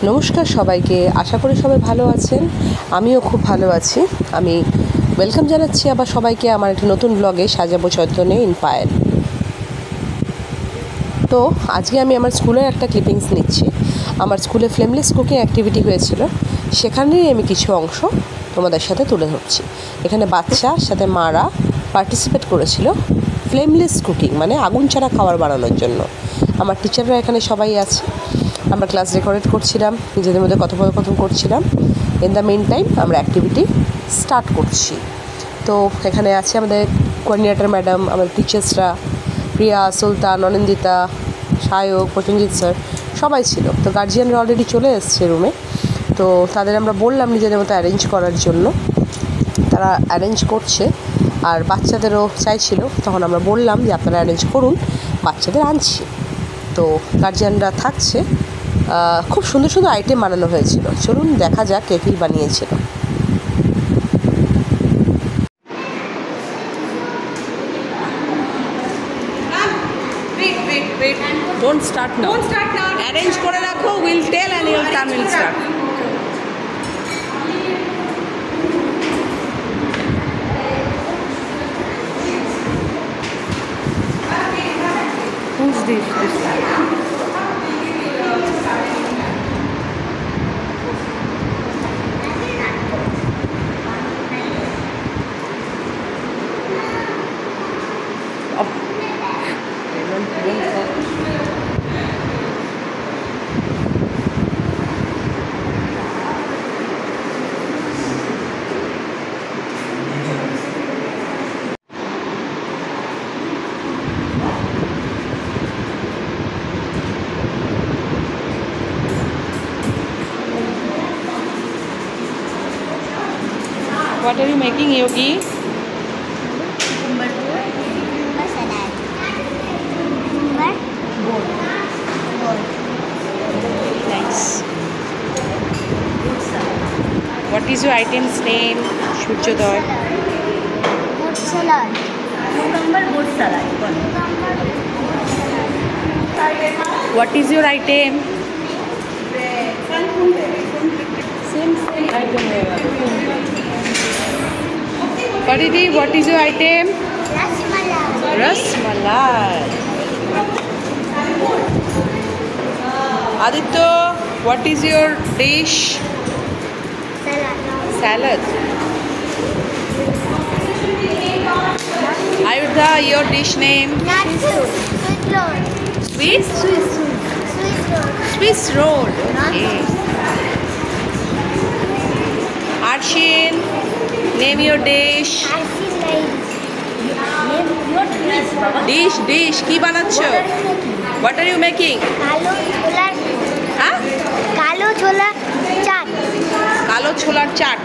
নমস্কার সবাইকে, আশা করি সবাই ভালো আছেন। আমিও খুব ভালো আছি। আমি ওয়েলকাম জানাচ্ছি আবার সবাইকে আমার একটি নতুন ব্লগে সাজাবো চৈতন্যে ইনপায়ার। তো আজকে আমি আমার স্কুলের একটা ক্লিপিংস নিচ্ছি। আমার স্কুলে ফ্লেমলেস কুকিং অ্যাক্টিভিটি হয়েছিল, সেখানেই আমি কিছু অংশ তোমাদের সাথে তুলে ধরছি। এখানে বাচ্চার সাথে মারা পার্টিসিপেট করেছিল ফ্লেমলেস কুকিং, মানে আগুন ছাড়া খাবার বানানোর জন্য। আমার টিচাররা এখানে সবাই আছে। আমরা ক্লাস রেকর্ড করছিলাম, নিজেদের মধ্যে কথোপকথন করছিলাম। ইন দ্য মেন টাইম আমরা অ্যাক্টিভিটি স্টার্ট করছি। তো এখানে আছে আমাদের কোঅর্ডিনেটর ম্যাডাম, আমাদের টিচার্সরা, প্রিয়া, সুলতান, অনিন্দিতা, সায়ক, প্রসেনজিৎ স্যার সবাই ছিল। তো গার্জিয়ানরা অলরেডি চলে এসছে রুমে। তো তাদের আমরা বললাম নিজেদের মতো অ্যারেঞ্জ করার জন্য। তারা অ্যারেঞ্জ করছে, আর বাচ্চাদেরও চাইছিল। তখন আমরা বললাম যে আপনারা অ্যারেঞ্জ করুন, বাচ্চাদের আনছি। তো গার্জিয়ানরা থাকছে। খুব সুন্দর সুন্দর আইটেম বানানো হয়েছিল। চলুন দেখা যাক কে কী বানিয়েছিল। Wait. Don't start now. Don't start now. Arrange করে রাখো, we'll tell and you'll come and start. Who's this? What are you making, Yogi? Nice. What is your item's name? Shurjodoy. Good salad. Cucumber good salad. What is your item? Same item. Paridi, what is your item? Rasmalai. Rasmalai. Aditya, what is your dish? Salad. Salad. Ayudha, your dish name? Not soup. Sweet roll. Swiss? Sweet roll. Swiss roll. Okay. Arshin, name your dish. Dish. কি বানাচ্ছো? What are you making? কালো ছোলা চাট। কালো ছোলার chaat.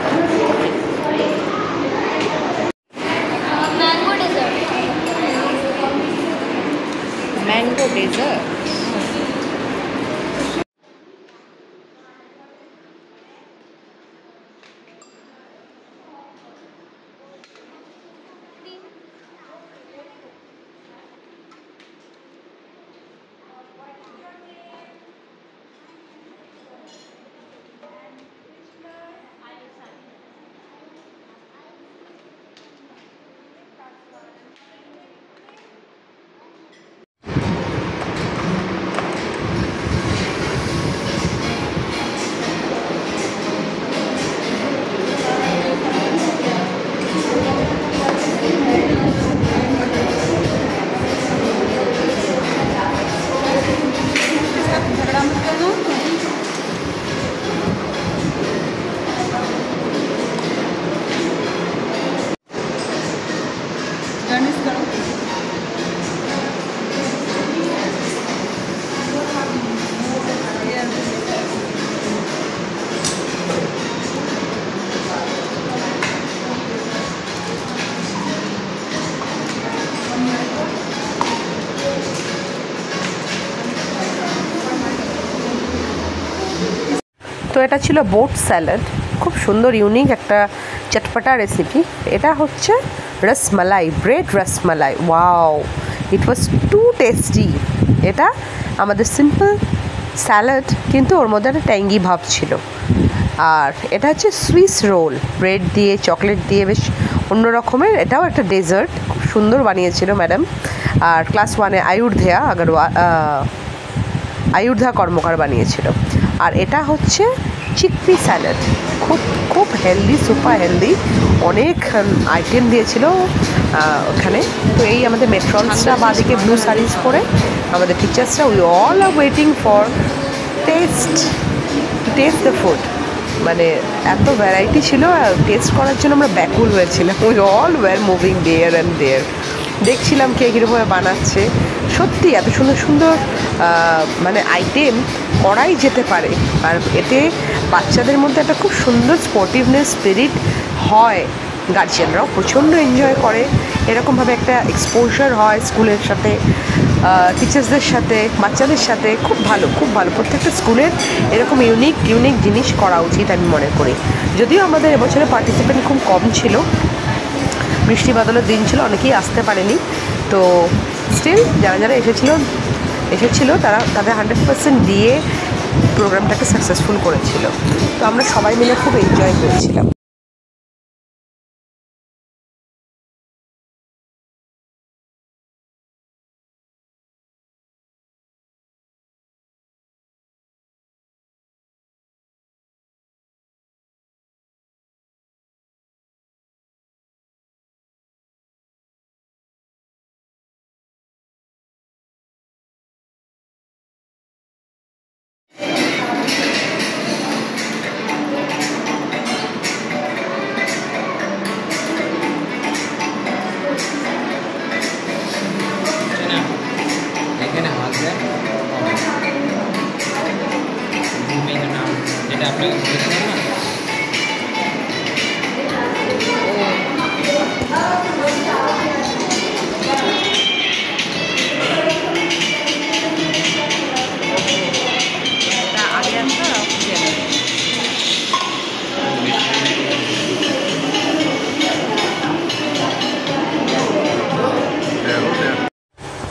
Mango dessert. তো এটা ছিল boat salad, খুব সুন্দর ইউনিক একটা চটপটা রেসিপি। এটা হচ্ছে রসমালাই, ব্রেড রসমালাই। ওয়াও, ইট ওয়াজ টু টেস্টি। এটা আমাদের সিম্পল স্যালাড, কিন্তু ওর মধ্যে একটা ট্যাঙ্গি ভাব ছিল। আর এটা হচ্ছে সুইস রোল, ব্রেড দিয়ে চকলেট দিয়ে বেশ অন্য রকমের, এটাও একটা ডেজার্ট, খুব সুন্দর বানিয়েছিল ম্যাডাম। আর ক্লাস 1-এ আয়ুর্ধা কর্মকার বানিয়েছিল। আর এটা হচ্ছে চিকপি স্যালাড, খুব খুব হেলদি, সুপার হেলদি, অনেক আইটেম দিয়েছিল ওখানে। তো এই আমাদের মেট্রনসরা বাদিকে ব্লু শাড়িজ পরে, আমাদের টিচার্সরা, we all are waiting for taste the food. মানে এত ভ্যারাইটি ছিল, টেস্ট করার জন্য আমরা ব্যাকুল হয়েছিলাম। We all were moving there and there, দেখছিলাম কে কীরকমভাবে বানাচ্ছে। সত্যি এত সুন্দর সুন্দর মানে আইটেম করাই যেতে পারে। আর এতে বাচ্চাদের মধ্যে একটা খুব সুন্দর স্পোর্টিভনেস স্পিরিট হয়, গার্জিয়ানরাও প্রচণ্ড এনজয় করে। এরকমভাবে একটা এক্সপোজার হয় স্কুলের সাথে, টিচার্সদের সাথে, বাচ্চাদের সাথে। খুব ভালো, খুব ভালো। প্রত্যেকটা স্কুলের এরকম ইউনিক জিনিস করা উচিত আমি মনে করি। যদিও আমাদের এবছরে পার্টিসিপেন্ট খুব কম ছিল, বৃষ্টি বাদলের দিন ছিল, অনেকেই আসতে পারেনি। তো স্টিল যারা এসেছিল তারা তাদের 100% দিয়ে প্রোগ্রামটাকে সাকসেসফুল করেছিল। তো আমরা সবাই মিলে খুব এনজয় করেছিলাম। যেটা আপনাকে বলেছিলাম না,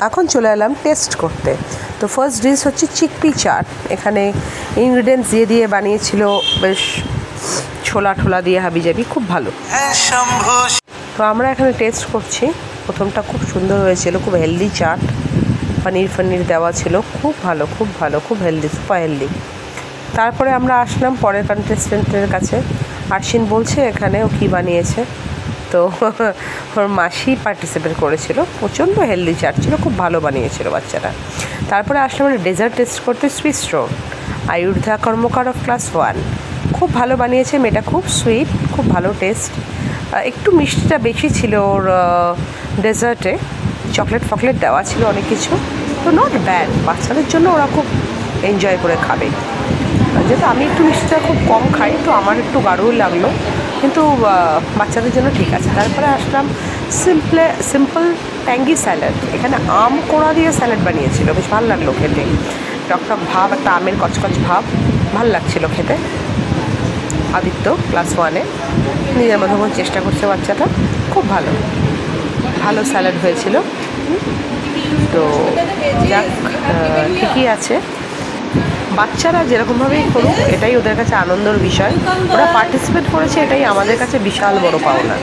এখন চলে এলাম টেস্ট করতে। তো ফার্স্ট ডিশ হচ্ছে চিকপি চাট। এখানে ইনগ্রিডিয়েন্টস দিয়ে বানিয়েছিল বেশ ছোলা ঠোলা দিয়ে হাবিজাবি, খুব ভালো। তো আমরা এখানে টেস্ট করছি। প্রথমটা খুব সুন্দর হয়েছিল, খুব হেলদি চাট, পনির দেওয়া ছিল, খুব ভালো, খুব ভালো, খুব হেলদি, সুপার হেলদি। তারপরে আমরা আসলাম পরের কন্টেস্টেন্টের কাছে। আরশিন বলছে এখানে ও কী বানিয়েছে। তো ওর মাসি পার্টিসিপেট করেছিল, প্রচণ্ড হেলদি চাট ছিল, খুব ভালো বানিয়েছিল বাচ্চারা। তারপরে আসলাম আমরা ডেজার্ট টেস্ট করতে, Swiss roll, Ayurdha Karmakar of class 1, খুব ভালো বানিয়েছে মেয়েটা, খুব সুইট, খুব ভালো টেস্ট। একটু মিষ্টিটা বেশি ছিল ওর ডেজার্টে, চকলেট দেওয়া ছিল অনেক কিছু। তো নট ব্যাড, বাচ্চাদের জন্য ওরা খুব এনজয় করে খাবে। যেহেতু আমি একটু মিষ্টিটা খুব কম খাই, তো আমার একটু গাঢ়ই লাগলো, কিন্তু বাচ্চাদের জন্য ঠিক আছে। তারপরে আসলাম সিম্পল ট্যাঙ্গি স্যালাড। এখানে আম কোড়া দিয়ে স্যালাড বানিয়েছিল, বেশ ভালো লাগলো খেতে, টকটক ভাব, একটা আমের কচকচ ভাব, ভালো লাগছিল খেতে। আদিত্য ক্লাস 1-এ নিজের মতো চেষ্টা করছে বাচ্চাটা, খুব ভালো স্যালাড হয়েছিল। তো যাক, ঠিকই আছে। বাচ্চারা যেরকমভাবেই করুক, এটাই ওদের কাছে আনন্দের বিষয়। ওরা পার্টিসিপেট করেছে, এটাই আমাদের কাছে বিশাল বড় পাওনা।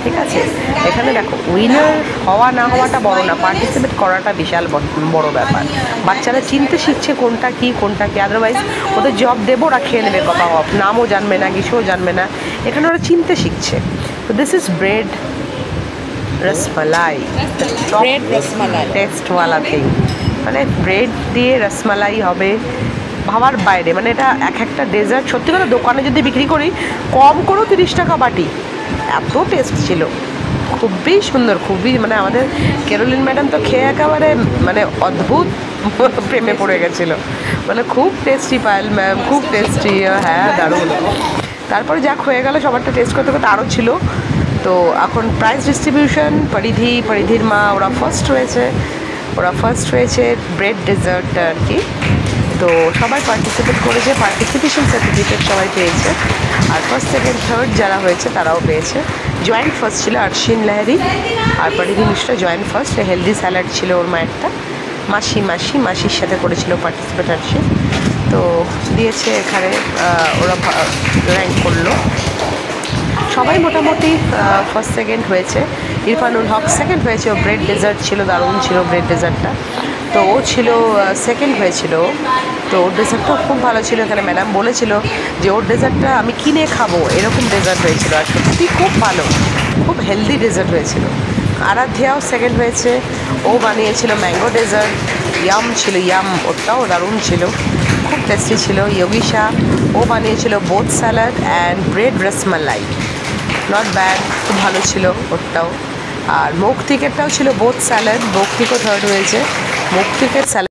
ঠিক আছে, এখানে দেখো উইনার হওয়া না হওয়াটা বড় না, পার্টিসিপেট করাটা বিশাল বড় ব্যাপার। বাচ্চারা চিনতে শিখছে কোনটা কি, আদারওয়াইজ ওদের জব দেবো, ওরা খেয়ে নেবে কথা হপ, নামও জানবে না, কিছুও জানবে না। এখানে ওরা চিনতে শিখছে। তো দিস ইজ ব্রেড রসমালাই, টেস্টওয়ালা থিং। মানে ব্রেড দিয়ে রসমালাই হবে, ভাবার বাইরে। মানে এটা একটা ডেজার্ট, সত্যি কথা দোকানে যদি বিক্রি করি কম করেও 30 টাকা বাটি, এত টেস্ট ছিল, খুবই সুন্দর, খুবই। মানে আমাদের ক্যারোলিন ম্যাডাম তো খেয়ে একেবারে মানে অদ্ভুত প্রেমে পড়ে গেছিলো। মানে খুব টেস্টি পায়েল ম্যাম, খুব টেস্টি। হ্যাঁ, দারুণ। তারপরে যাক হয়ে গেল, সবারটা টেস্ট করতে করতে আরও ছিল। তো এখন প্রাইজ ডিস্ট্রিবিউশন, পরিধির মা ওরা ফার্স্ট হয়েছে ব্রেড ডেজার্ট আর কি। তো সবাই পার্টিসিপেট করেছে, পার্টিসিপেশন সার্টিফিকেট সবাই পেয়েছে। আর ফার্স্ট সেকেন্ড থার্ড যারা হয়েছে তারাও পেয়েছে। জয়েন্ট ফার্স্ট ছিল আরশিন লাহিড়ী, আর পরিধি Mishra joint first. Healthy salad ছিল ওর মায়েরটা, মাসির সাথে করেছিল পার্টিসিপেটারশিপ, তো দিয়েছে এখানে। ওরা র্যাঙ্ক করলো, সবাই মোটামুটি ফার্স্ট সেকেন্ড হয়েছে। ইরফানুল হক সেকেন্ড হয়েছে, ও ব্রেড ডেজার্ট ছিল, দারুণ ছিল ব্রেড ডেজার্টটা। তো ও ছিল সেকেন্ড হয়েছিল, তো ওর ডেজার্টটাও খুব ভালো ছিল। এখানে ম্যাডাম বলেছিল যে ওর ডেজার্টটা আমি কিনে খাবো, এরকম ডেজার্ট হয়েছিল। আর সত্যি খুব ভালো, খুব হেলদি ডেজার্ট হয়েছিল। আরাধ্যাও সেকেন্ড হয়েছে, ও বানিয়েছিল ম্যাঙ্গো ডেজার্ট, ইয়াম ছিল, ইয়াম ওটাও দারুণ ছিল, খুব টেস্টি ছিল। যোগিশা, ও বানিয়েছিল both salad and bread rasmalai, not bad, খুব ভালো ছিল ওটাও। আর মৌক্তিকেরটাও ছিল বোথ স্যালাড, মৌক্তিকও থার্ড হয়েছে। মৌক্তিকের স্যালাড